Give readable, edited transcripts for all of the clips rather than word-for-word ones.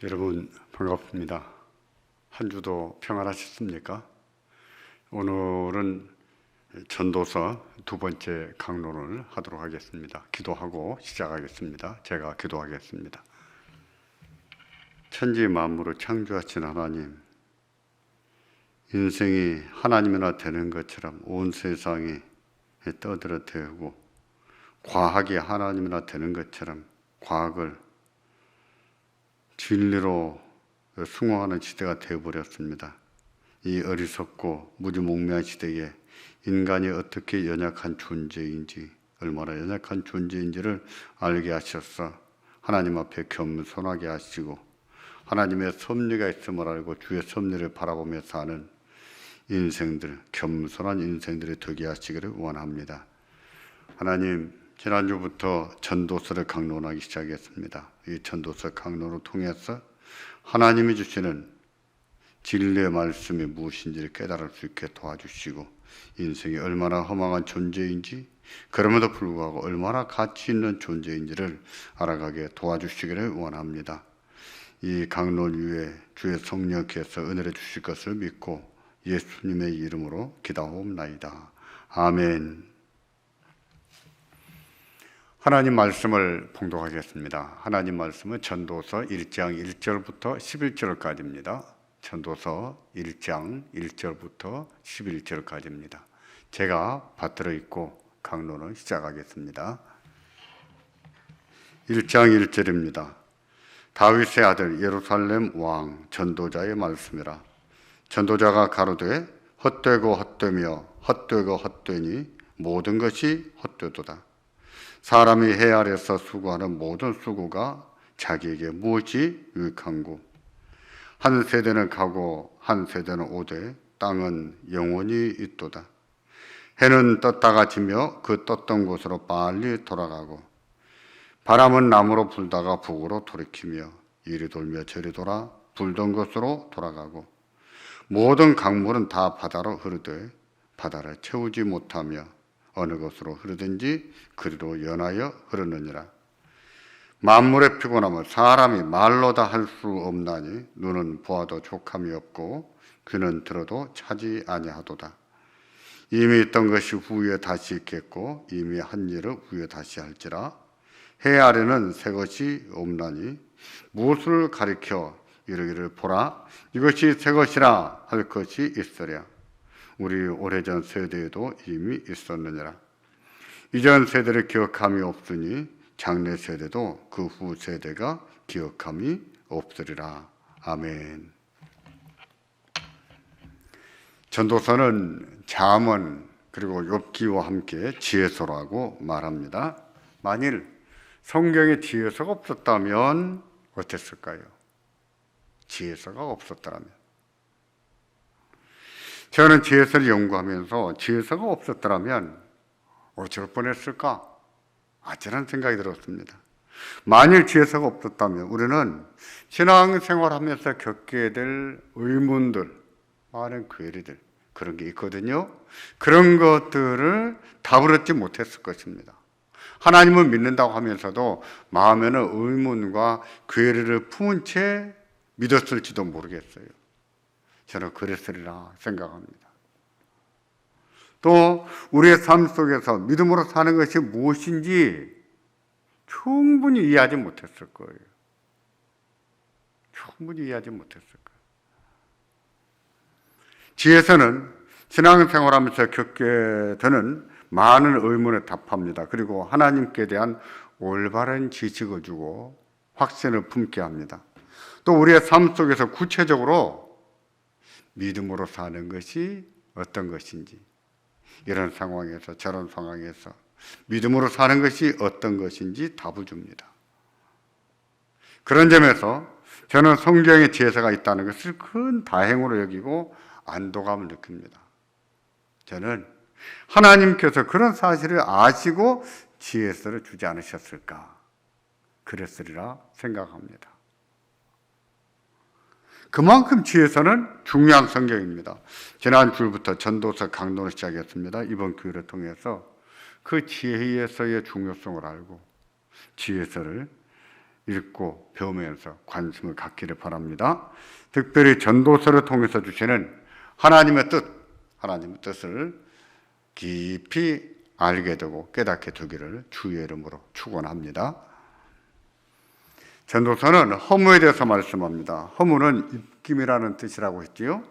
여러분 반갑습니다. 한 주도 평안하셨습니까? 오늘은 전도서 두 번째 강론을 하도록 하겠습니다. 기도하고 시작하겠습니다. 제가 기도하겠습니다. 천지 만물을 창조하신 하나님, 인생이 하나님이나 되는 것처럼 온 세상이 떠들어대고 과학이 하나님이나 되는 것처럼 과학을 진리로 숭호하는 시대가 되어버렸습니다. 이 어리석고 무지몽매한 시대에 인간이 어떻게 연약한 존재인지, 얼마나 연약한 존재인지를 알게 하셔서 하나님 앞에 겸손하게 하시고 하나님의 섭리가 있음을 알고 주의 섭리를 바라보며 사는 인생들, 겸손한 인생들이 되게 하시기를 원합니다. 하나님, 지난주부터 전도서를 강론하기 시작했습니다. 이 전도서 강론을 통해서 하나님이 주시는 진리의 말씀이 무엇인지를 깨달을 수 있게 도와주시고 인생이 얼마나 허망한 존재인지, 그럼에도 불구하고 얼마나 가치 있는 존재인지를 알아가게 도와주시기를 원합니다. 이 강론 위에 주의 성령께서 은혜를 주실 것을 믿고 예수님의 이름으로 기도하옵나이다. 아멘. 하나님 말씀을 봉독하겠습니다. 하나님 말씀은 전도서 1장 1절부터 11절까지입니다. 전도서 1장 1절부터 11절까지입니다. 제가 받들어 읽고 강론을 시작하겠습니다. 1장 1절입니다. 다윗의 아들 예루살렘 왕 전도자의 말씀이라. 전도자가 가로되 헛되고 헛되며 헛되고 헛되니 모든 것이 헛되도다. 사람이 해 아래서 수고하는 모든 수고가 자기에게 무엇이 유익한고, 한 세대는 가고 한 세대는 오되 땅은 영원히 있도다. 해는 떴다가 지며 그 떴던 곳으로 빨리 돌아가고, 바람은 남으로 불다가 북으로 돌이키며 이리 돌며 저리 돌아 불던 곳으로 돌아가고, 모든 강물은 다 바다로 흐르되 바다를 채우지 못하며 어느 곳으로 흐르든지 그리로 연하여 흐르느니라. 만물의 피곤함을 사람이 말로 다 할 수 없나니 눈은 보아도 족함이 없고 귀는 들어도 차지 아니하도다. 이미 있던 것이 후에 다시 있겠고 이미 한 일을 후에 다시 할지라. 해 아래는 새 것이 없나니 무엇을 가리켜 이르기를 보라 이것이 새 것이라 할 것이 있으랴. 우리 오래전 세대에도 이미 있었느니라. 이전 세대를 기억함이 없으니 장래 세대도 그 후 세대가 기억함이 없으리라. 아멘. 전도서는 잠언 그리고 욥기와 함께 지혜서라고 말합니다. 만일 성경에 지혜서가 없었다면 어땠을까요? 지혜서가 없었더라면. 저는 지혜서를 연구하면서 지혜서가 없었더라면 어쩔 뻔했을까? 아찔한 생각이 들었습니다. 만일 지혜서가 없었다면 우리는 신앙생활하면서 겪게 될 의문들, 많은 괴리들, 그런 게 있거든요. 그런 것들을 답을 얻지 못했을 것입니다. 하나님을 믿는다고 하면서도 마음에는 의문과 괴리를 품은 채 믿었을지도 모르겠어요. 저는 그랬으리라 생각합니다. 또 우리의 삶 속에서 믿음으로 사는 것이 무엇인지 충분히 이해하지 못했을 거예요. 충분히 이해하지 못했을 거예요. 지혜서는 신앙생활하면서 겪게 되는 많은 의문에 답합니다. 그리고 하나님께 대한 올바른 지식을 주고 확신을 품게 합니다. 또 우리의 삶 속에서 구체적으로 믿음으로 사는 것이 어떤 것인지, 이런 상황에서 저런 상황에서 믿음으로 사는 것이 어떤 것인지 답을 줍니다. 그런 점에서 저는 성경에 지혜서가 있다는 것을 큰 다행으로 여기고 안도감을 느낍니다. 저는 하나님께서 그런 사실을 아시고 지혜서를 주지 않으셨을까? 그랬으리라 생각합니다. 그만큼 지혜서는 중요한 성경입니다. 지난 주부터 전도서 강론을 시작했습니다. 이번 기회를 통해서 그 지혜서의 중요성을 알고 지혜서를 읽고 배우면서 관심을 갖기를 바랍니다. 특별히 전도서를 통해서 주시는 하나님의 뜻을 깊이 알게 되고 깨닫게 되기를 주의 이름으로 축원합니다. 전도서는 허무에 대해서 말씀합니다. 허무는 입김이라는 뜻이라고 했지요.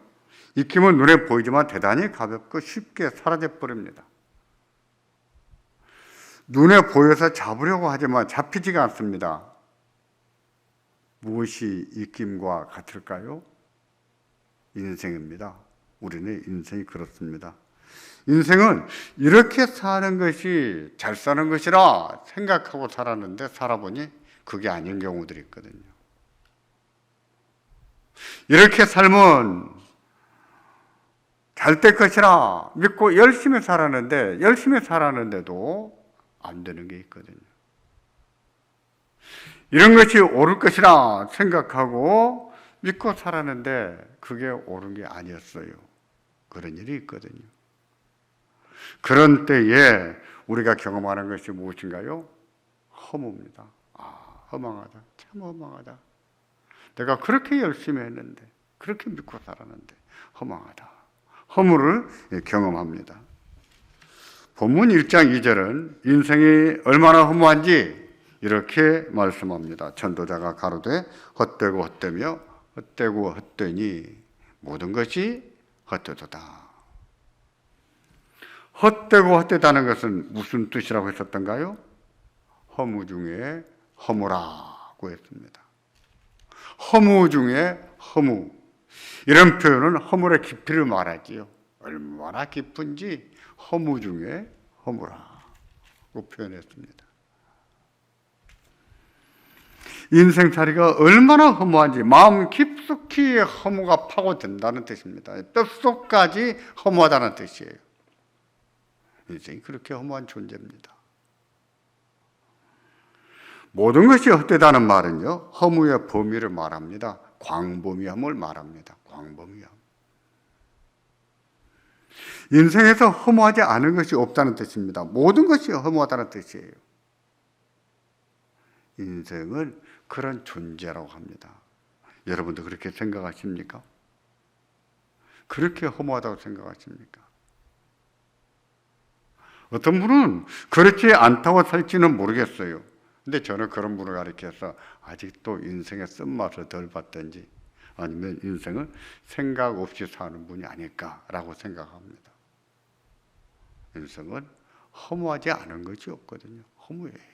입김은 눈에 보이지만 대단히 가볍고 쉽게 사라져버립니다. 눈에 보여서 잡으려고 하지만 잡히지가 않습니다. 무엇이 입김과 같을까요? 인생입니다. 우리는 인생이 그렇습니다. 인생은 이렇게 사는 것이 잘 사는 것이라 생각하고 살았는데 살아보니 그게 아닌 경우들이 있거든요. 이렇게 살면 잘 될 것이라 믿고 열심히 살았는데도 안 되는 게 있거든요. 이런 것이 옳을 것이라 생각하고 믿고 살았는데 그게 옳은 게 아니었어요. 그런 일이 있거든요. 그런 때에 우리가 경험하는 것이 무엇인가요? 허무입니다. 허망하다. 참 허망하다. 내가 그렇게 열심히 했는데, 그렇게 믿고 살았는데 허망하다. 허무를 경험합니다. 본문 1장 2절은 인생이 얼마나 허무한지 이렇게 말씀합니다. 전도자가 가로되 헛되고 헛되며 헛되고 헛되니 모든 것이 헛되도다. 헛되고 헛되다는 것은 무슨 뜻이라고 했었던가요? 허무 중에 허무라고 했습니다. 허무 중에 허무. 이런 표현은 허물의 깊이를 말하지요. 얼마나 깊은지 허무 중에 허무라고 표현했습니다. 인생살이가 얼마나 허무한지 마음 깊숙이 허무가 파고든다는 뜻입니다. 뼛속까지 허무하다는 뜻이에요. 인생이 그렇게 허무한 존재입니다. 모든 것이 헛되다는 말은요, 허무의 범위를 말합니다. 광범위함을 말합니다. 광범위함. 인생에서 허무하지 않은 것이 없다는 뜻입니다. 모든 것이 허무하다는 뜻이에요. 인생은 그런 존재라고 합니다. 여러분도 그렇게 생각하십니까? 그렇게 허무하다고 생각하십니까? 어떤 분은 그렇지 않다고 살지는 모르겠어요. 근데 저는 그런 분을 가리켜서 아직도 인생의 쓴맛을 덜 봤든지 아니면 인생을 생각 없이 사는 분이 아닐까라고 생각합니다. 인생은 허무하지 않은 것이 없거든요. 허무해요.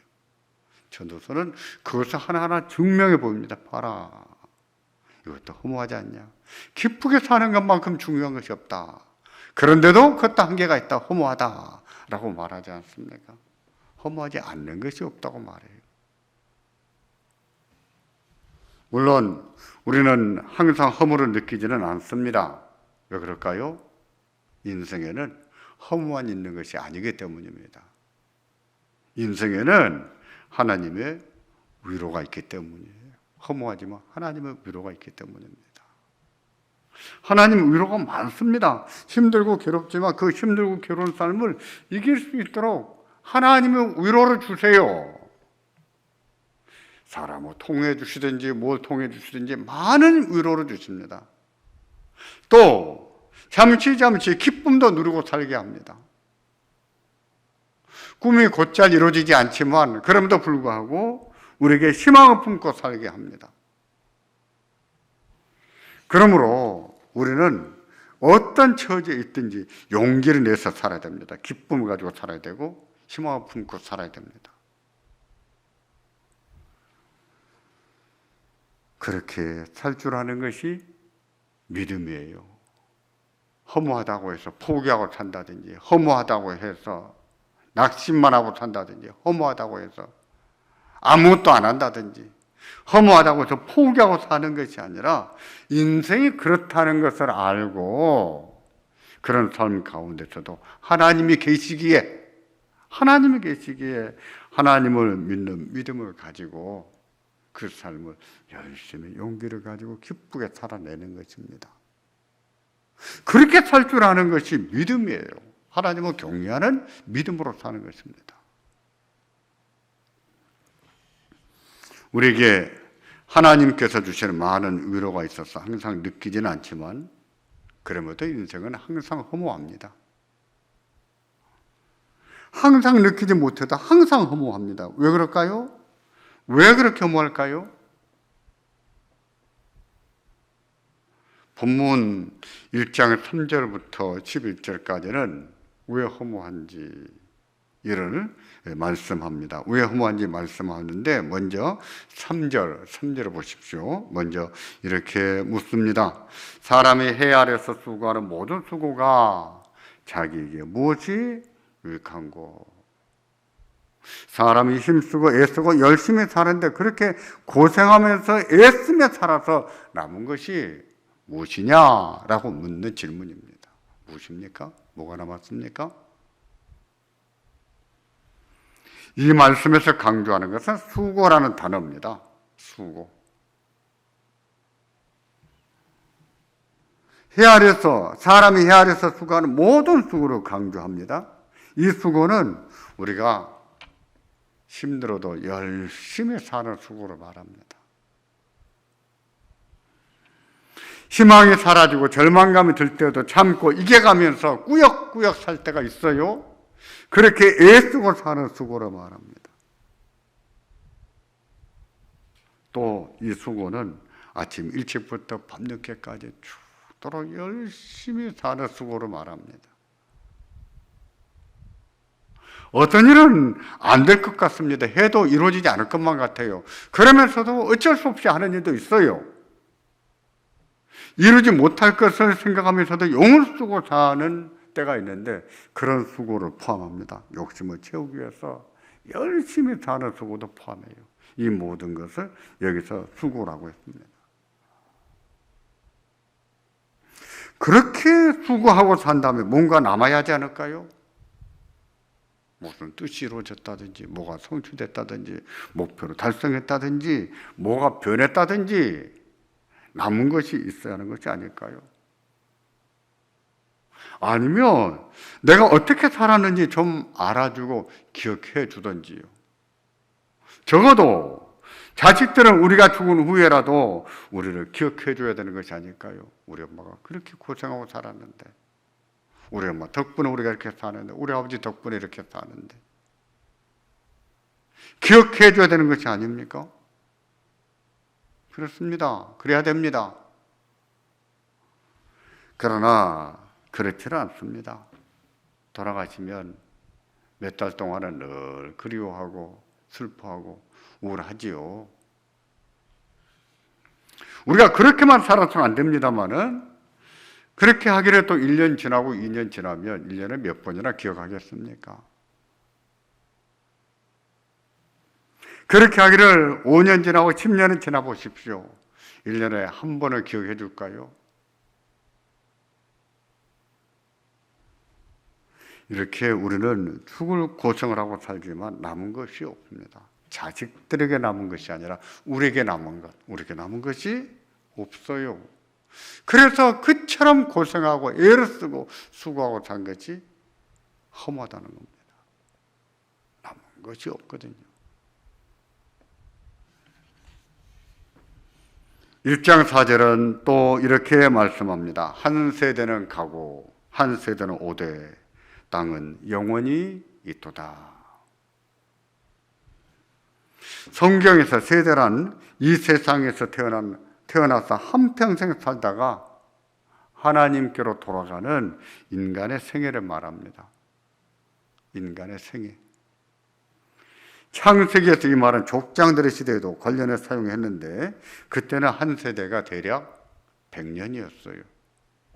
전도서는 그것을 하나하나 증명해 보입니다. 봐라. 이것도 허무하지 않냐. 기쁘게 사는 것만큼 중요한 것이 없다. 그런데도 그것도 한계가 있다. 허무하다라고 말하지 않습니까? 허무하지 않는 것이 없다고 말해요. 물론 우리는 항상 허무를 느끼지는 않습니다. 왜 그럴까요? 인생에는 허무만 있는 것이 아니기 때문입니다. 인생에는 하나님의 위로가 있기 때문이에요. 허무하지만 하나님의 위로가 있기 때문입니다. 하나님 위로가 많습니다. 힘들고 괴롭지만 그 힘들고 괴로운 삶을 이길 수 있도록 하나님의 위로를 주세요. 사람을 통해 주시든지 뭘 통해 주시든지 많은 위로를 주십니다. 또 잠시 기쁨도 누리고 살게 합니다. 꿈이 곧잘 이루어지지 않지만 그럼에도 불구하고 우리에게 희망을 품고 살게 합니다. 그러므로 우리는 어떤 처지에 있든지 용기를 내서 살아야 됩니다. 기쁨을 가지고 살아야 되고 희망을 품고 살아야 됩니다. 그렇게 살 줄 아는 것이 믿음이에요. 허무하다고 해서 포기하고 산다든지 허무하다고 해서 낙심만 하고 산다든지 허무하다고 해서 아무것도 안 한다든지 허무하다고 해서 포기하고 사는 것이 아니라 인생이 그렇다는 것을 알고 그런 삶 가운데서도 하나님이 계시기에 하나님을 믿는 믿음을 가지고 그 삶을 열심히 용기를 가지고 기쁘게 살아내는 것입니다. 그렇게 살 줄 아는 것이 믿음이에요. 하나님을 경외하는 믿음으로 사는 것입니다. 우리에게 하나님께서 주시는 많은 위로가 있어서 항상 느끼지는 않지만 그러면도 인생은 항상 허무합니다. 항상 느끼지 못해도 항상 허무합니다. 왜 그럴까요? 왜 그렇게 허무할까요? 본문 1장 3절부터 11절까지는 왜 허무한지 이를 말씀합니다. 왜 허무한지 말씀하는데 먼저 3절을 보십시오. 먼저 이렇게 묻습니다. 사람이 해 아래서 수고하는 모든 수고가 자기에게 무엇이 유익한고? 사람이 힘쓰고 애쓰고 열심히 사는데 그렇게 고생하면서 애쓰며 살아서 남은 것이 무엇이냐라고 묻는 질문입니다. 무엇입니까? 뭐가 남았습니까? 이 말씀에서 강조하는 것은 수고라는 단어입니다. 수고. 사람이 해 아래서 수고하는 모든 수고를 강조합니다. 이 수고는 우리가 힘들어도 열심히 사는 수고를 말합니다. 희망이 사라지고 절망감이 들 때도 참고 이겨가면서 꾸역꾸역 살 때가 있어요. 그렇게 애쓰고 사는 수고를 말합니다. 또 이 수고는 아침 일찍부터 밤늦게까지 죽도록 열심히 사는 수고를 말합니다. 어떤 일은 안 될 것 같습니다. 해도 이루어지지 않을 것만 같아요. 그러면서도 어쩔 수 없이 하는 일도 있어요. 이루지 못할 것을 생각하면서도 용을 쓰고 사는 때가 있는데 그런 수고를 포함합니다. 욕심을 채우기 위해서 열심히 사는 수고도 포함해요. 이 모든 것을 여기서 수고라고 했습니다. 그렇게 수고하고 산 다음에 뭔가 남아야 하지 않을까요? 무슨 뜻이 이루어졌다든지 뭐가 성취됐다든지 목표를 달성했다든지 뭐가 변했다든지 남은 것이 있어야 하는 것이 아닐까요? 아니면 내가 어떻게 살았는지 좀 알아주고 기억해 주던지요. 적어도 자식들은 우리가 죽은 후에라도 우리를 기억해 줘야 되는 것이 아닐까요? 우리 엄마가 그렇게 고생하고 살았는데, 우리 엄마 덕분에 우리가 이렇게 사는데, 우리 아버지 덕분에 이렇게 사는데 기억해 줘야 되는 것이 아닙니까? 그렇습니다. 그래야 됩니다. 그러나 그렇지는 않습니다. 돌아가시면 몇 달 동안은 늘 그리워하고 슬퍼하고 우울하지요. 우리가 그렇게만 살아서는 안 됩니다만은 그렇게 하기를 또 1년 지나고 2년 지나면 1년에 몇 번이나 기억하겠습니까? 그렇게 하기를 5년 지나고 10년은 지나 보십시오. 1년에 한 번을 기억해 줄까요? 이렇게 우리는 죽을 고생을 하고 살지만 남은 것이 없습니다. 자식들에게 남은 것이 아니라 우리에게 남은 것이 없어요. 그래서 그처럼 고생하고 애를 쓰고 수고하고 산 것이 허무하다는 겁니다. 남은 것이 없거든요. 1장 4절은 또 이렇게 말씀합니다. 한 세대는 가고 한 세대는 오되 땅은 영원히 있도다. 성경에서 세대란 이 세상에서 태어나서 한평생 살다가 하나님께로 돌아가는 인간의 생애를 말합니다. 인간의 생애. 창세기에서 이 말은 족장들의 시대에도 관련해 사용했는데 그때는 한 세대가 대략 100년이었어요.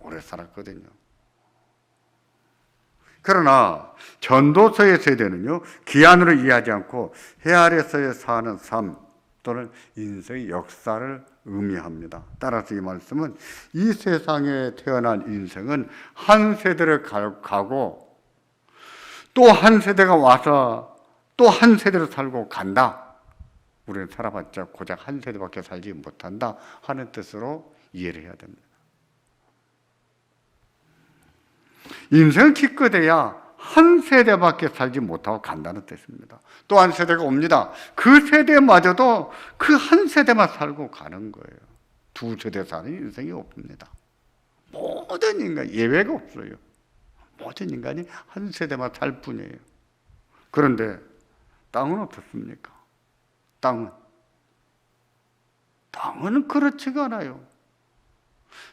오래 살았거든요. 그러나 전도서의 세대는요, 기한으로 이해하지 않고 해 아래서의 사는 삶 또는 인생의 역사를 의미합니다. 따라서 이 말씀은 이 세상에 태어난 인생은 한 세대를 가고 또 한 세대가 와서 또 한 세대로 살고 간다. 우리는 살아봤자 고작 한 세대밖에 살지 못한다 하는 뜻으로 이해를 해야 됩니다. 인생은 기껏해야 한 세대밖에 살지 못하고 간다는 뜻입니다. 또 한 세대가 옵니다. 그 세대마저도 그 한 세대만 살고 가는 거예요. 두 세대 사는 인생이 없습니다. 모든 인간 예외가 없어요. 모든 인간이 한 세대만 살 뿐이에요. 그런데 땅은 어떻습니까? 땅은 그렇지가 않아요.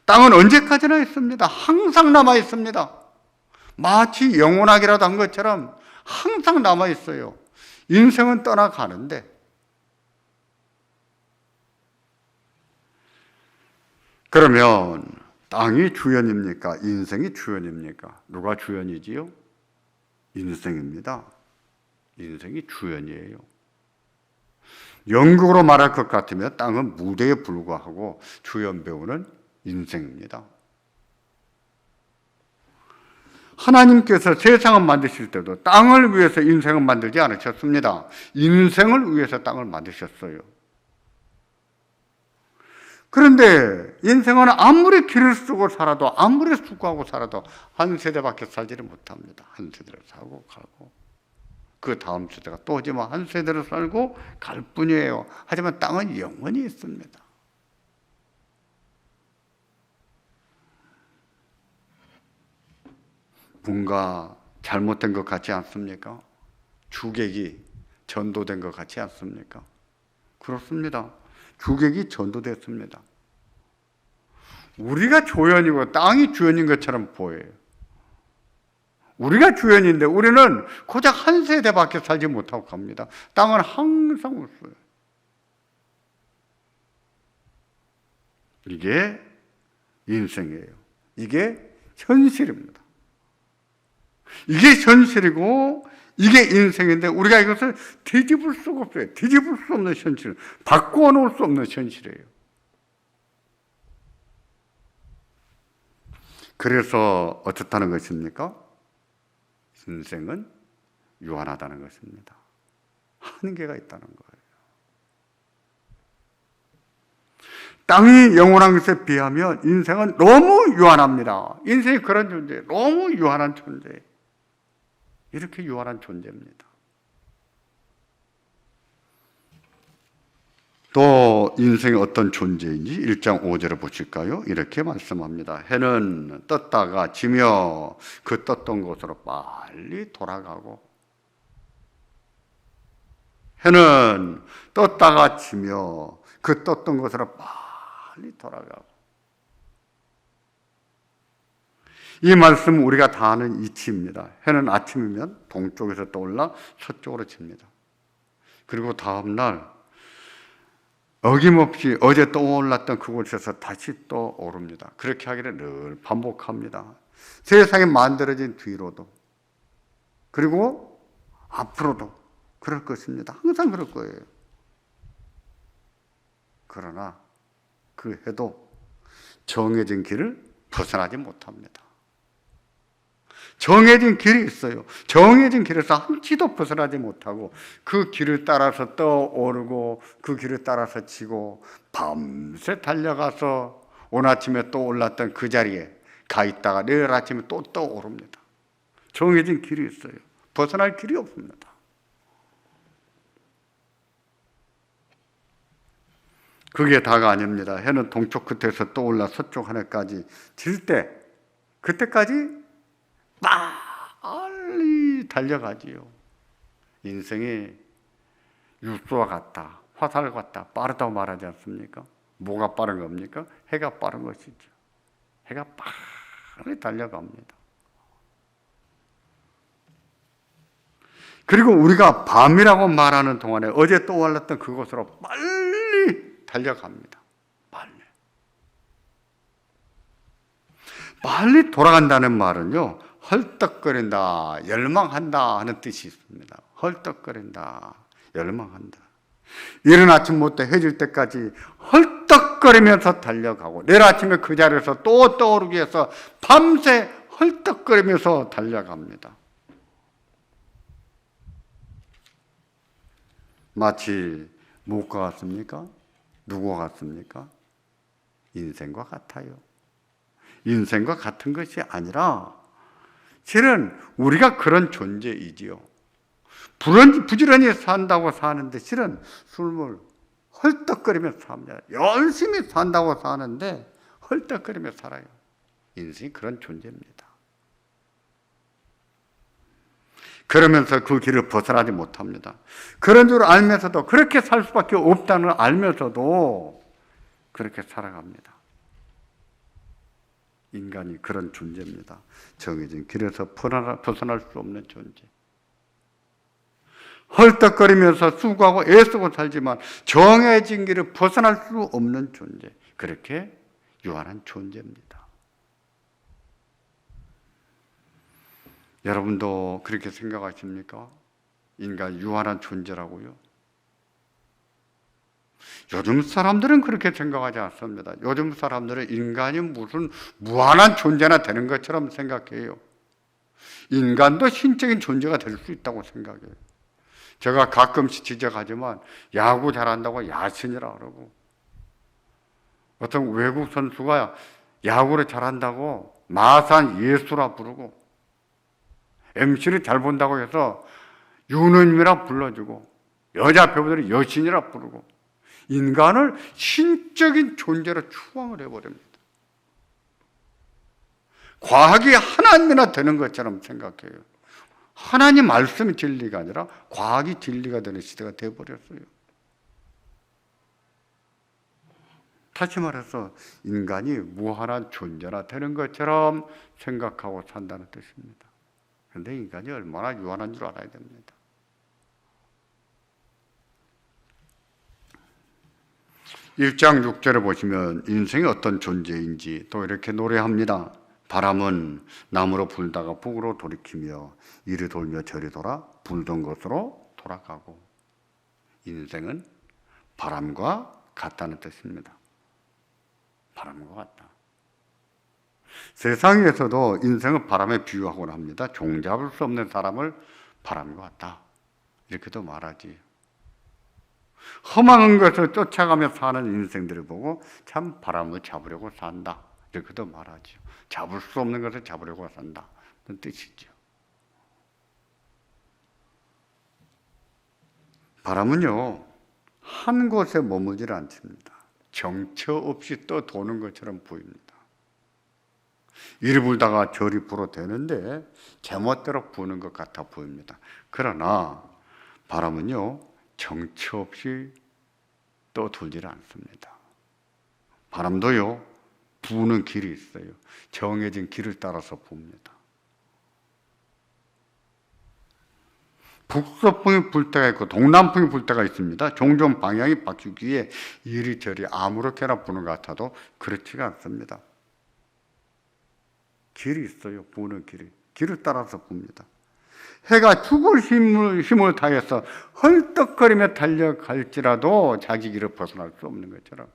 땅은 언제까지나 있습니다. 항상 남아 있습니다. 마치 영원하기라도 한 것처럼 항상 남아 있어요. 인생은 떠나가는데, 그러면 땅이 주연입니까? 인생이 주연입니까? 누가 주연이지요? 인생입니다. 인생이 주연이에요. 연극으로 말할 것 같으면 땅은 무대에 불과하고 주연 배우는 인생입니다. 하나님께서 세상을 만드실 때도 땅을 위해서 인생을 만들지 않으셨습니다. 인생을 위해서 땅을 만드셨어요. 그런데 인생은 아무리 길을 쓰고 살아도, 아무리 수고하고 살아도 한 세대밖에 살지를 못합니다. 한 세대를 살고 가고, 그 다음 세대가 또 오지만 한 세대를 살고 갈 뿐이에요. 하지만 땅은 영원히 있습니다. 뭔가 잘못된 것 같지 않습니까? 주객이 전도된 것 같지 않습니까? 그렇습니다. 주객이 전도됐습니다. 우리가 조연이고 땅이 주연인 것처럼 보여요. 우리가 주연인데 우리는 고작 한 세대밖에 살지 못하고 갑니다. 땅은 항상 없어요. 이게 인생이에요. 이게 현실입니다. 이게 현실이고 이게 인생인데 우리가 이것을 뒤집을 수가 없어요. 뒤집을 수 없는 현실, 바꾸어 놓을 수 없는 현실이에요. 그래서 어떻다는 것입니까? 인생은 유한하다는 것입니다. 한계가 있다는 거예요. 땅이 영원한 것에 비하면 인생은 너무 유한합니다. 인생이 그런 존재예요. 너무 유한한 존재예요. 이렇게 유한한 존재입니다. 또 인생이 어떤 존재인지 1장 5절을 보실까요? 이렇게 말씀합니다. 해는 떴다가 지며 그 떴던 곳으로 빨리 돌아가고, 해는 떴다가 지며 그 떴던 곳으로 빨리 돌아가고. 이 말씀은 우리가 다 아는 이치입니다. 해는 아침이면 동쪽에서 떠올라 서쪽으로 집니다. 그리고 다음 날 어김없이 어제 떠올랐던 그곳에서 다시 또 오릅니다. 그렇게 하기를 늘 반복합니다. 세상이 만들어진 뒤로도, 그리고 앞으로도 그럴 것입니다. 항상 그럴 거예요. 그러나 그 해도 정해진 길을 벗어나지 못합니다. 정해진 길이 있어요. 정해진 길에서 한치도 벗어나지 못하고 그 길을 따라서 떠오르고 그 길을 따라서 지고 밤새 달려가서 오늘 아침에 또 올랐던 그 자리에 가 있다가 내일 아침에 또 떠오릅니다. 정해진 길이 있어요. 벗어날 길이 없습니다. 그게 다가 아닙니다. 해는 동쪽 끝에서 떠올라 서쪽 하늘까지 질 때, 그때까지 빨리 달려가지요. 인생이 육수와 같다, 화살 같다, 빠르다고 말하지 않습니까? 뭐가 빠른 겁니까? 해가 빠른 것이죠. 해가 빨리 달려갑니다. 그리고 우리가 밤이라고 말하는 동안에 어제 떠올랐던 그곳으로 빨리 달려갑니다. 빨리 돌아간다는 말은요, 헐떡거린다, 열망한다 하는 뜻이 있습니다. 헐떡거린다, 열망한다. 이른 아침부터 해질 때까지 헐떡거리면서 달려가고 내일 아침에 그 자리에서 또 떠오르기 위해서 밤새 헐떡거리면서 달려갑니다. 마치 무엇과 같습니까? 누구와 같습니까? 인생과 같아요. 인생과 같은 것이 아니라 실은 우리가 그런 존재이지요. 부지런히 산다고 사는데 실은 술을 헐떡거리며 삽니다. 열심히 산다고 사는데 헐떡거리며 살아요. 인생이 그런 존재입니다. 그러면서 그 길을 벗어나지 못합니다. 그런 줄 알면서도, 그렇게 살 수밖에 없다는 걸 알면서도 그렇게 살아갑니다. 인간이 그런 존재입니다. 정해진 길에서 벗어날 수 없는 존재. 헐떡거리면서 수고하고 애쓰고 살지만 정해진 길을 벗어날 수 없는 존재. 그렇게 유한한 존재입니다. 여러분도 그렇게 생각하십니까? 인간 유한한 존재라고요? 요즘 사람들은 그렇게 생각하지 않습니다. 요즘 사람들은 인간이 무슨 무한한 존재나 되는 것처럼 생각해요. 인간도 신적인 존재가 될 수 있다고 생각해요. 제가 가끔씩 지적하지만 야구 잘한다고 야신이라 그러고, 어떤 외국 선수가 야구를 잘한다고 마산 예수라 부르고, MC를 잘 본다고 해서 유느님이라 불러주고, 여자 배우들이 여신이라 부르고, 인간을 신적인 존재로 추앙을 해버립니다. 과학이 하나님이나 되는 것처럼 생각해요. 하나님 말씀이 진리가 아니라 과학이 진리가 되는 시대가 되어버렸어요. 다시 말해서 인간이 무한한 존재나 되는 것처럼 생각하고 산다는 뜻입니다. 그런데 인간이 얼마나 유한한 줄 알아야 됩니다. (1장 6절에) 보시면 인생이 어떤 존재인지 또 이렇게 노래합니다. 바람은 남으로 불다가 북으로 돌이키며 이리 돌며 저리 돌아 불던 곳으로 돌아가고. 인생은 바람과 같다는 뜻입니다. 바람과 같다. 세상에서도 인생은 바람에 비유하곤 합니다. 종잡을 수 없는 사람을 바람과 같다, 이렇게도 말하지. 험한 것을 쫓아가며 사는 인생들을 보고 참 바람을 잡으려고 산다, 이렇게도 말하죠. 잡을 수 없는 것을 잡으려고 산다, 그런 뜻이죠. 바람은요, 한 곳에 머물질 않습니다. 정처 없이 떠도는 것처럼 보입니다. 이리 불다가 저리 불어대는데 제멋대로 부는 것 같아 보입니다. 그러나 바람은요, 정처 없이 떠돌질 않습니다. 바람도요, 부는 길이 있어요. 정해진 길을 따라서 붑니다. 북서풍이 불 때가 있고 동남풍이 불 때가 있습니다. 종종 방향이 바뀌기에 이리저리 아무렇게나 부는 것 같아도 그렇지가 않습니다. 길이 있어요. 부는 길을 따라서 붑니다. 해가 죽을 힘을 다해서 헐떡거리며 달려갈지라도 자기 길을 벗어날 수 없는 것처럼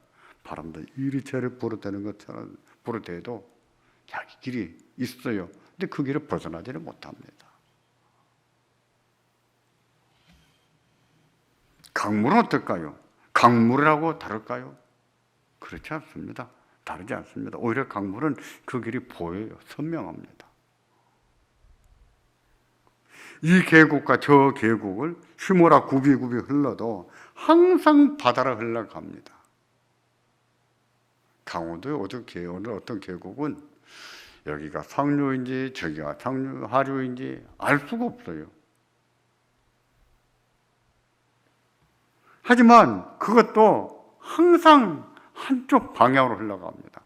바람도 이리저리 불어대는 것처럼 불어대도 자기 길이 있어요. 근데 그 길을 벗어나지는 못합니다. 강물은 어떨까요? 강물이라고 다를까요? 그렇지 않습니다. 다르지 않습니다. 오히려 강물은 그 길이 보여요. 선명합니다. 이 계곡과 저 계곡을 휘몰아 굽이굽이 흘러도 항상 바다로 흘러갑니다. 강원도의 어떤 계곡은 여기가 상류인지 저기가 하류인지 알 수가 없어요. 하지만 그것도 항상 한쪽 방향으로 흘러갑니다.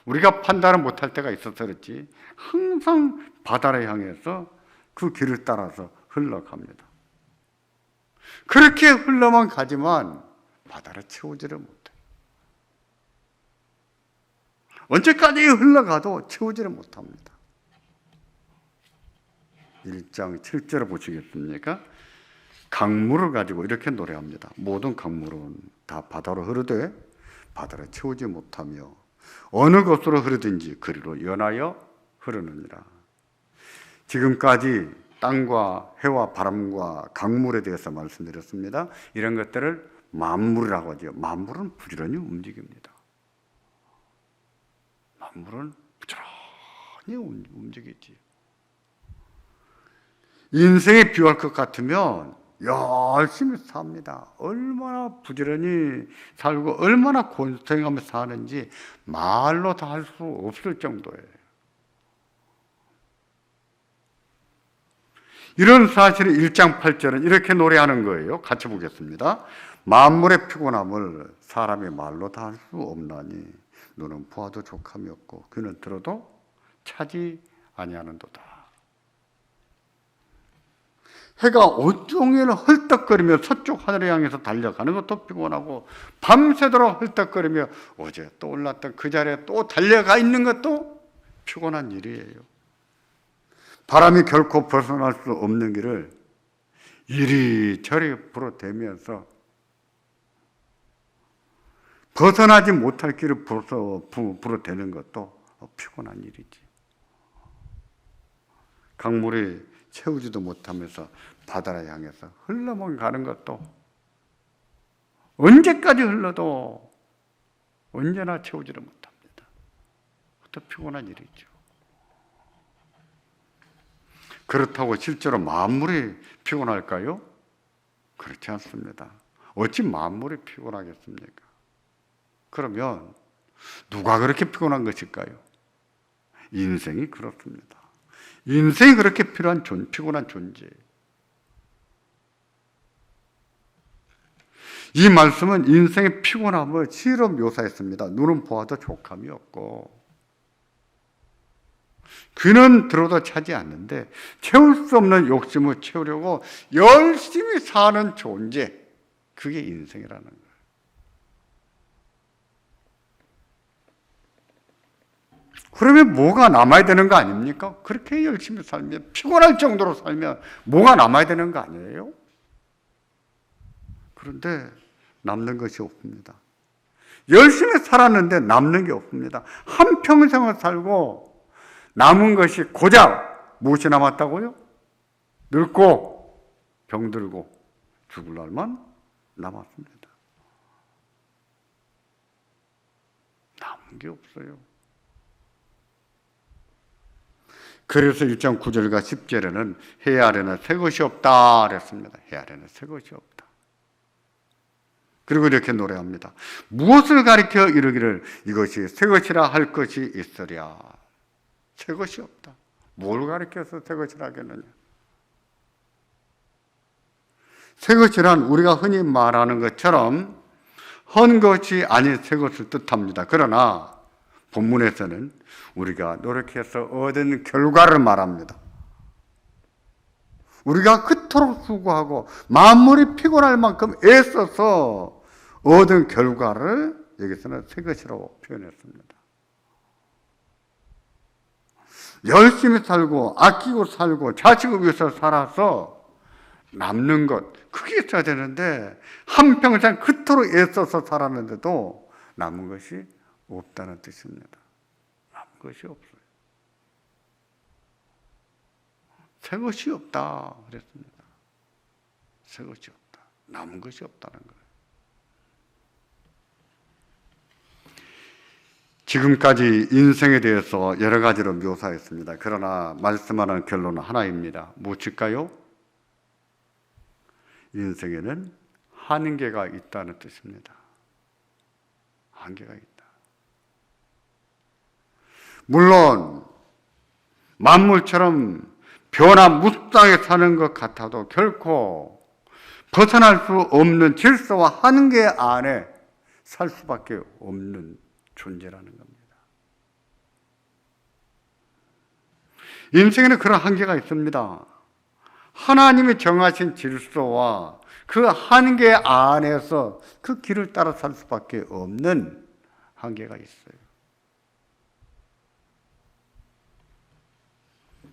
우리가 판단을 못할 때가 있어서 그렇지 항상 바다를 향해서 그 길을 따라서 흘러갑니다. 그렇게 흘러만 가지만 바다를 채우지를 못해요. 언제까지 흘러가도 채우지를 못합니다. 1장 7절을 보시겠습니까? 강물을 가지고 이렇게 노래합니다. 모든 강물은 다 바다로 흐르되 바다를 채우지 못하며 어느 곳으로 흐르든지 그리로 연하여 흐르느니라. 지금까지 땅과 해와 바람과 강물에 대해서 말씀드렸습니다. 이런 것들을 만물이라고 하죠. 만물은 부지런히 움직입니다. 만물은 부지런히 움직이지. 인생에 비유할 것 같으면 열심히 삽니다. 얼마나 부지런히 살고 얼마나 고생하며 사는지 말로 다 할 수 없을 정도예요. 이런 사실을 1장 8절은 이렇게 노래하는 거예요. 같이 보겠습니다. 만물의 피곤함을 사람이 말로 다 할 수 없나니 눈은 보아도 족함이 없고 귀는 들어도 차지 아니하는도다. 해가 온종일 헐떡거리며 서쪽 하늘을 향해서 달려가는 것도 피곤하고 밤새도록 헐떡거리며 어제 또 올랐던 그 자리에 또 달려가 있는 것도 피곤한 일이에요. 바람이 결코 벗어날 수 없는 길을 이리저리 불어대면서 벗어나지 못할 길을 불어대는 것도 피곤한 일이지. 강물이 채우지도 못하면서 바다를 향해서 흘러만 가는 것도 언제까지 흘러도 언제나 채우지를 못합니다. 그것도 피곤한 일이죠. 그렇다고 실제로 만물이 피곤할까요? 그렇지 않습니다. 어찌 만물이 피곤하겠습니까? 그러면 누가 그렇게 피곤한 것일까요? 인생이 그렇습니다. 인생이 그렇게 피곤한 존재예요. 이 말씀은 인생의 피곤함을 시로 묘사했습니다. 눈은 보아도 족함이 없고 귀는 들어도 차지 않는데 채울 수 없는 욕심을 채우려고 열심히 사는 존재, 그게 인생이라는 거예요. 그러면 뭐가 남아야 되는 거 아닙니까? 그렇게 열심히 살면, 피곤할 정도로 살면 뭐가 남아야 되는 거 아니에요? 그런데 남는 것이 없습니다. 열심히 살았는데 남는 게 없습니다. 한평생을 살고 남은 것이 고작 무엇이 남았다고요? 늙고 병들고 죽을 날만 남았습니다. 남은 게 없어요. 그래서 1장 9절과 10절에는 해 아래는 새 것이 없다 그랬습니다. 해 아래는 새 것이 없다. 그리고 이렇게 노래합니다. 무엇을 가리켜 이르기를 이것이 새 것이라 할 것이 있으랴. 새 것이 없다. 뭘 가리켜서 새 것이라 하겠느냐. 새 것이란 우리가 흔히 말하는 것처럼 헌 것이 아닌 새 것을 뜻합니다. 그러나 본문에서는 우리가 노력해서 얻은 결과를 말합니다. 우리가 그토록 수고하고 만물이 피곤할 만큼 애써서 얻은 결과를 여기서는 새 것이라고 표현했습니다. 열심히 살고 아끼고 살고 자식을 위해서 살아서 남는 것, 그게 있어야 되는데 한평생 그토록 애써서 살았는데도 남은 것이 없다는 뜻입니다. 남은 것이 없어요. 새 것이 없다 그랬습니다. 새 것이 없다. 남은 것이 없다는 거예요. 지금까지 인생에 대해서 여러 가지로 묘사했습니다. 그러나 말씀하는 결론은 하나입니다. 무엇일까요? 인생에는 한계가 있다는 뜻입니다. 한계가 있다. 물론 만물처럼 변화무쌍하게 사는 것 같아도 결코 벗어날 수 없는 질서와 한계 안에 살 수밖에 없는 존재라는 겁니다. 인생에는 그런 한계가 있습니다. 하나님이 정하신 질서와 그 한계 안에서 그 길을 따라 살 수밖에 없는 한계가 있어요.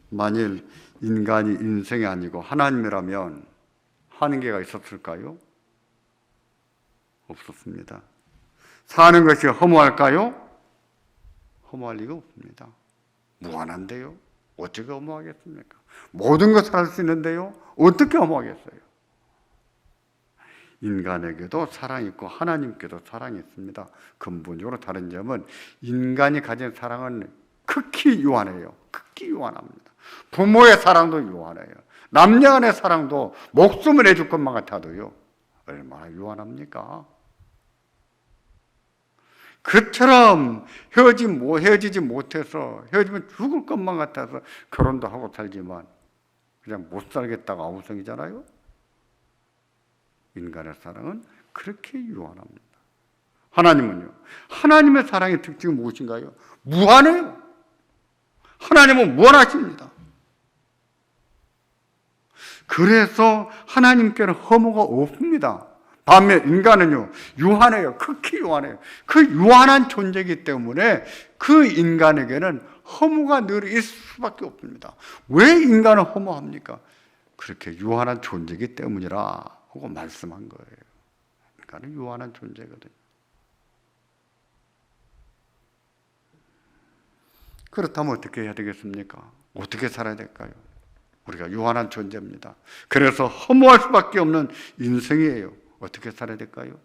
만일 인간이 인생이 아니고 하나님이라면 한계가 있었을까요? 없었습니다. 사는 것이 허무할까요? 허무할 리가 없습니다. 무한한데요? 어떻게 허무하겠습니까? 모든 것을 할 수 있는데요? 어떻게 허무하겠어요? 인간에게도 사랑이 있고 하나님께도 사랑이 있습니다. 근본적으로 다른 점은 인간이 가진 사랑은 극히 유한해요. 극히 유한합니다. 부모의 사랑도 유한해요. 남녀 간의 사랑도 목숨을 내줄 것만 같아도요, 얼마나 유한합니까? 그처럼 헤어지지 못해서 헤어지면 죽을 것만 같아서 결혼도 하고 살지만 그냥 못 살겠다고 아우성이잖아요. 인간의 사랑은 그렇게 유한합니다. 하나님은요, 하나님의 사랑의 특징은 무엇인가요? 무한해요. 하나님은 무한하십니다. 그래서 하나님께는 허무가 없습니다. 반면 인간은요, 유한해요. 극히 유한해요. 그 유한한 존재이기 때문에 그 인간에게는 허무가 늘 있을 수밖에 없습니다. 왜 인간은 허무합니까? 그렇게 유한한 존재이기 때문이라 하고 말씀한 거예요. 인간은 유한한 존재거든요. 그렇다면 어떻게 해야 되겠습니까? 어떻게 살아야 될까요? 우리가 유한한 존재입니다. 그래서 허무할 수밖에 없는 인생이에요. 어떻게 살아야 될까요?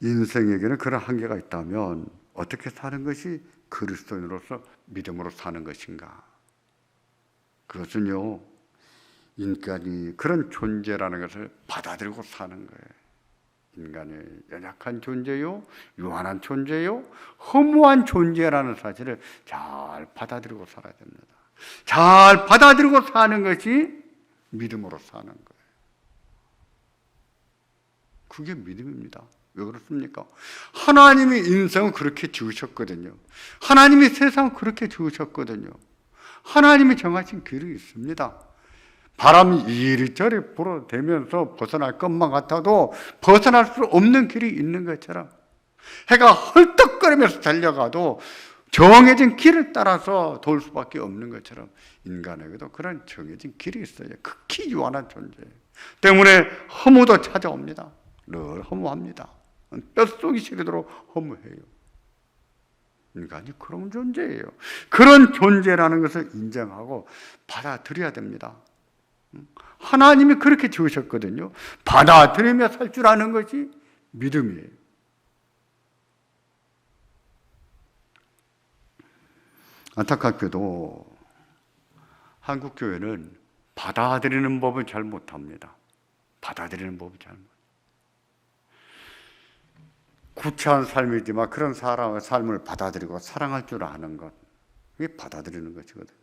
인생에게는 그런 한계가 있다면 어떻게 사는 것이 그리스도인으로서 믿음으로 사는 것인가? 그것은요, 인간이 그런 존재라는 것을 받아들이고 사는 거예요. 인간이 연약한 존재요, 유한한 존재요, 허무한 존재라는 사실을 잘 받아들이고 살아야 됩니다. 잘 받아들이고 사는 것이 믿음으로 사는 거예요. 그게 믿음입니다. 왜 그렇습니까? 하나님이 인생을 그렇게 지으셨거든요. 하나님이 세상을 그렇게 지으셨거든요. 하나님이 정하신 길이 있습니다. 바람이 이리저리 불어대면서 벗어날 것만 같아도 벗어날 수 없는 길이 있는 것처럼, 해가 헐떡거리면서 달려가도 정해진 길을 따라서 돌 수밖에 없는 것처럼 인간에게도 그런 정해진 길이 있어요. 극히 유한한 존재 때문에 허무도 찾아옵니다. 늘 허무합니다. 뼛속이 시리도록 허무해요. 인간이 그런 존재예요. 그런 존재라는 것을 인정하고 받아들여야 됩니다. 하나님이 그렇게 지으셨거든요. 받아들이며 살 줄 아는 것이 믿음이에요. 안타깝게도 한국 교회는 받아들이는 법을 잘 못합니다. 받아들이는 법을 잘 못. 구차한 삶이지만 그런 사람의 삶을 받아들이고 사랑할 줄 아는 것, 그게 받아들이는 것이거든요.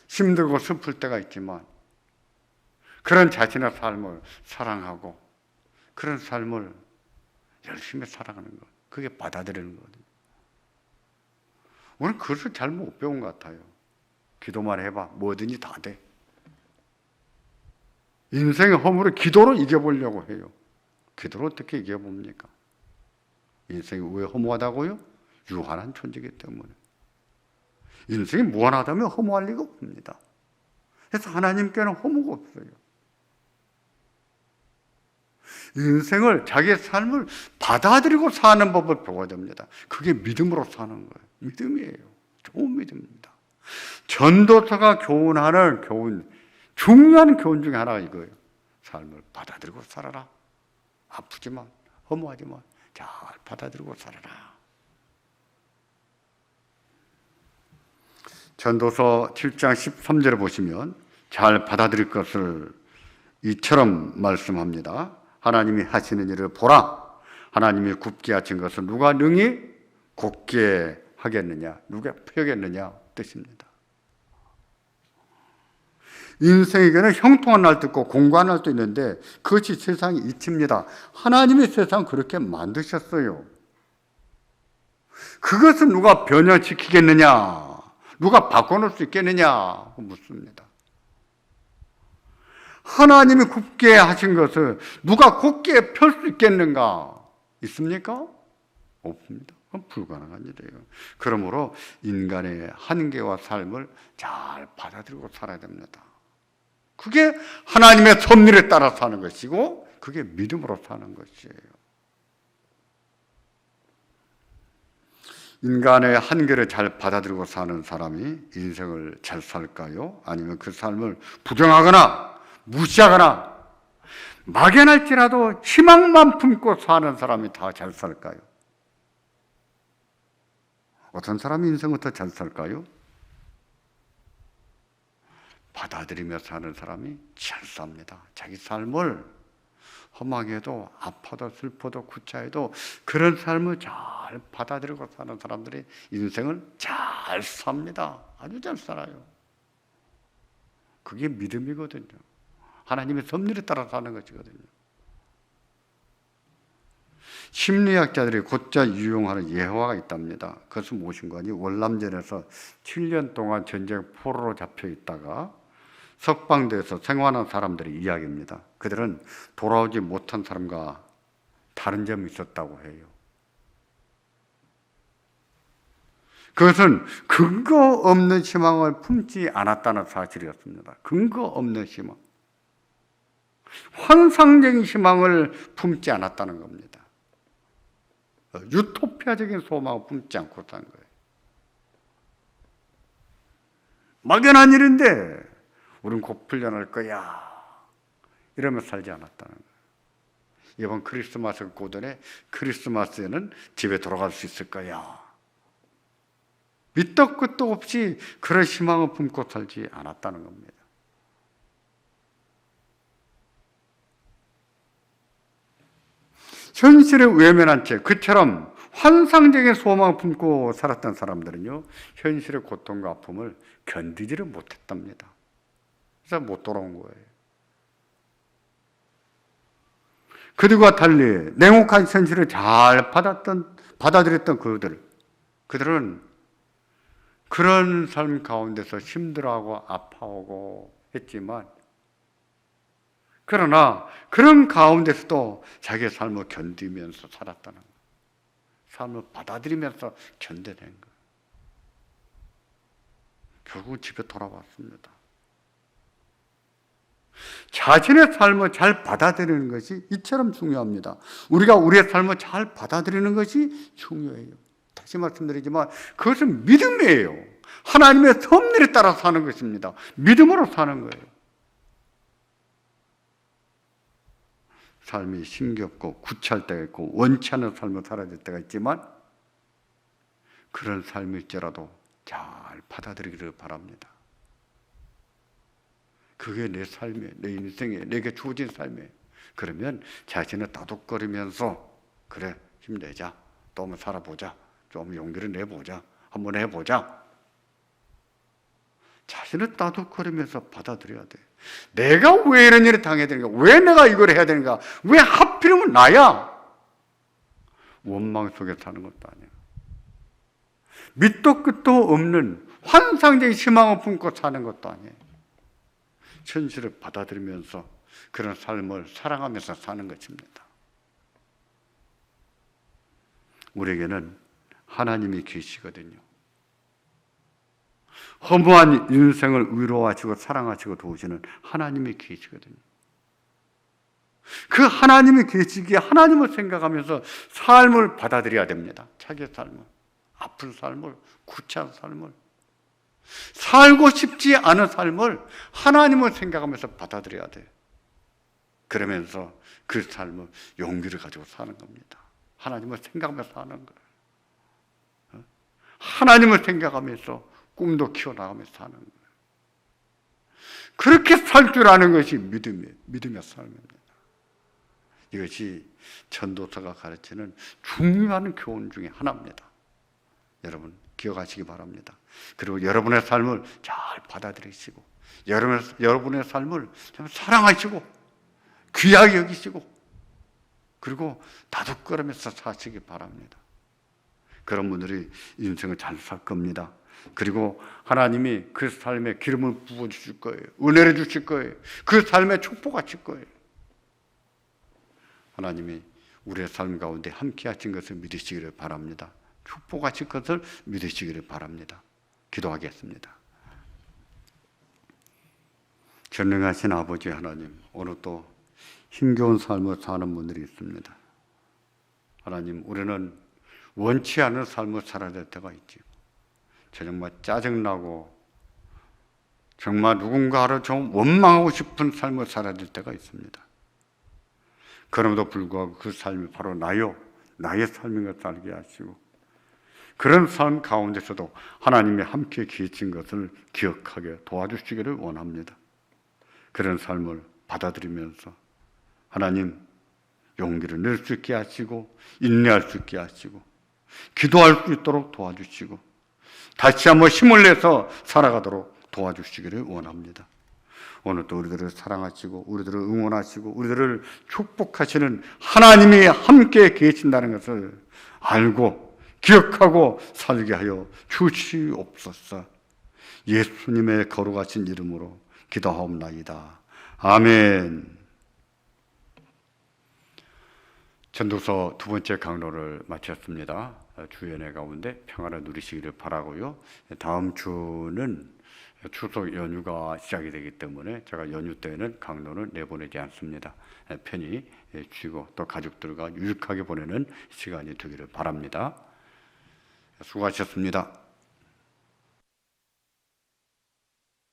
힘들고 슬플 때가 있지만 그런 자신의 삶을 사랑하고 그런 삶을 열심히 살아가는 것, 그게 받아들이는 거거든요. 우리는 그것을 잘 못 배운 것 같아요. 기도만 해봐 뭐든지 다 돼. 인생의 허물을 기도로 이겨보려고 해요. 기도로 어떻게 이겨봅니까? 인생이 왜 허무하다고요? 유한한 존재이기 때문에. 인생이 무한하다면 허무할 리가 없습니다. 그래서 하나님께는 허무가 없어요. 인생을, 자기의 삶을 받아들이고 사는 법을 배워야 됩니다. 그게 믿음으로 사는 거예요. 믿음이에요. 좋은 믿음입니다. 전도서가 교훈하는 교훈, 중요한 교훈 중에 하나가 이거예요. 삶을 받아들이고 살아라. 아프지만, 허무하지만 잘 받아들이고 살아라. 전도서 7장 13절에 보시면 잘 받아들일 것을 이처럼 말씀합니다. 하나님이 하시는 일을 보라. 하나님이 굽게 하신 것을 누가 능히 곱게 하겠느냐, 누가 펴겠느냐 뜻입니다. 인생에게는 형통한 날도 있고 공고한 날도 있는데 그것이 세상의 이치입니다. 하나님이 세상을 그렇게 만드셨어요. 그것을 누가 변형시키겠느냐, 누가 바꿔놓을 수 있겠느냐 묻습니다. 하나님이 굽게 하신 것을 누가 곧게 펼 수 있겠는가? 있습니까? 없습니다. 그건 불가능한 일이에요. 그러므로 인간의 한계와 삶을 잘 받아들이고 살아야 됩니다. 그게 하나님의 섭리에 따라 사는 것이고 그게 믿음으로 사는 것이에요. 인간의 한계를 잘 받아들이고 사는 사람이 인생을 잘 살까요? 아니면 그 삶을 부정하거나 무시하거나 막연할지라도 희망만 품고 사는 사람이 다 잘 살까요? 어떤 사람이 인생을 더 잘 살까요? 받아들이며 사는 사람이 잘 삽니다. 자기 삶을 험하게 해도 아파도 슬퍼도 구차해도 그런 삶을 잘 받아들이고 사는 사람들이 인생을 잘 삽니다. 아주 잘 살아요. 그게 믿음이거든요. 하나님의 섭리에 따라 사는 것이거든요. 심리학자들이 곧잘 유용하는 예화가 있답니다. 그것은 무엇인가 하니 월남전에서 7년 동안 전쟁 포로로 잡혀 있다가 석방돼서 생還한 사람들의 이야기입니다. 그들은 돌아오지 못한 사람과 다른 점이 있었다고 해요. 그것은 근거 없는 희망을 품지 않았다는 사실이었습니다. 근거 없는 희망. 환상적인 희망을 품지 않았다는 겁니다. 유토피아적인 소망을 품지 않고 산 거예요. 막연한 일인데 우린 곧 풀려날 거야 이러면서 살지 않았다는 거예요. 이번 크리스마스 고전에 크리스마스에는 집에 돌아갈 수 있을 거야. 밑도 끝도 없이 그런 희망을 품고 살지 않았다는 겁니다. 현실에 외면한 채 그처럼 환상적인 소망을 품고 살았던 사람들은요, 현실의 고통과 아픔을 견디지를 못했답니다. 그래서 못 돌아온 거예요. 그들과 달리 냉혹한 현실을 잘 받아들였던 그들은 그런 삶 가운데서 힘들어하고 아파하고 했지만, 그러나 그런 가운데서도 자기의 삶을 견디면서 살았다는 거예요. 삶을 받아들이면서 견뎌낸 거예요. 결국 집에 돌아왔습니다. 자신의 삶을 잘 받아들이는 것이 이처럼 중요합니다. 우리가 우리의 삶을 잘 받아들이는 것이 중요해요. 다시 말씀드리지만 그것은 믿음이에요. 하나님의 섭리에 따라 사는 것입니다. 믿음으로 사는 거예요. 삶이 힘겹고 구차할 때가 있고 원치 않은 삶을 살아야 될 때가 있지만, 그런 삶일지라도 잘 받아들이기를 바랍니다. 그게 내 삶이에요. 내 인생이에요. 내게 주어진 삶이에요. 그러면 자신을 다독거리면서 그래, 힘내자. 또 한번 살아보자. 좀 용기를 내보자. 한번 해보자. 자신을 다독거리면서 받아들여야 돼. 내가 왜 이런 일을 당해야 되는가? 왜 내가 이걸 해야 되는가? 왜 하필이면 나야? 원망 속에 사는 것도 아니야. 밑도 끝도 없는 환상적인 희망을 품고 사는 것도 아니에요. 현실을 받아들이면서 그런 삶을 사랑하면서 사는 것입니다. 우리에게는 하나님이 계시거든요. 허무한 인생을 위로하시고 사랑하시고 도우시는 하나님이 계시거든요. 그 하나님이 계시기에 하나님을 생각하면서 삶을 받아들여야 됩니다. 자기의 삶을, 아픈 삶을, 구차한 삶을, 살고 싶지 않은 삶을 하나님을 생각하면서 받아들여야 돼요. 그러면서 그 삶을 용기를 가지고 사는 겁니다. 하나님을 생각하면서 사는 거예요. 하나님을 생각하면서 꿈도 키워나가면서 사는 거예요. 그렇게 살 줄 아는 것이 믿음이에요. 믿음의 삶입니다. 이것이 전도서가 가르치는 중요한 교훈 중에 하나입니다. 여러분 기억하시기 바랍니다. 그리고 여러분의 삶을 잘 받아들이시고 여러분의 삶을 참 사랑하시고 귀하게 여기시고 그리고 다독거리면서 사시기 바랍니다. 그런 분들이 인생을 잘 살 겁니다. 그리고 하나님이 그 삶에 기름을 부어주실 거예요. 은혜를 주실 거예요. 그 삶에 축복하실 거예요. 하나님이 우리의 삶 가운데 함께 하신 것을 믿으시기를 바랍니다. 축복하실 것을 믿으시기를 바랍니다. 기도하겠습니다. 전능하신 아버지 하나님, 오늘 또 힘겨운 삶을 사는 분들이 있습니다. 하나님, 우리는 원치 않은 삶을 살아야 될 때가 있지. 정말 짜증나고 정말 누군가를 좀 원망하고 싶은 삶을 살아야 될 때가 있습니다. 그럼에도 불구하고 그 삶이 바로 나의 삶인 것을 알게 하시고 그런 삶 가운데서도 하나님이 함께 계신 것을 기억하게 도와주시기를 원합니다. 그런 삶을 받아들이면서 하나님 용기를 낼 수 있게 하시고 인내할 수 있게 하시고 기도할 수 있도록 도와주시고 다시 한번 힘을 내서 살아가도록 도와주시기를 원합니다. 오늘도 우리들을 사랑하시고 우리들을 응원하시고 우리들을 축복하시는 하나님이 함께 계신다는 것을 알고 기억하고 살게 하여 주시옵소서. 예수님의 거룩하신 이름으로 기도하옵나이다. 아멘. 전도서 두 번째 강론을 마쳤습니다. 주연회 가운데 평안을 누리시기를 바라고요. 다음 주는 추석 연휴가 시작이 되기 때문에 제가 연휴 때는 강론을 내보내지 않습니다. 편히 쉬고 또 가족들과 유익하게 보내는 시간이 되기를 바랍니다. 수고하셨습니다.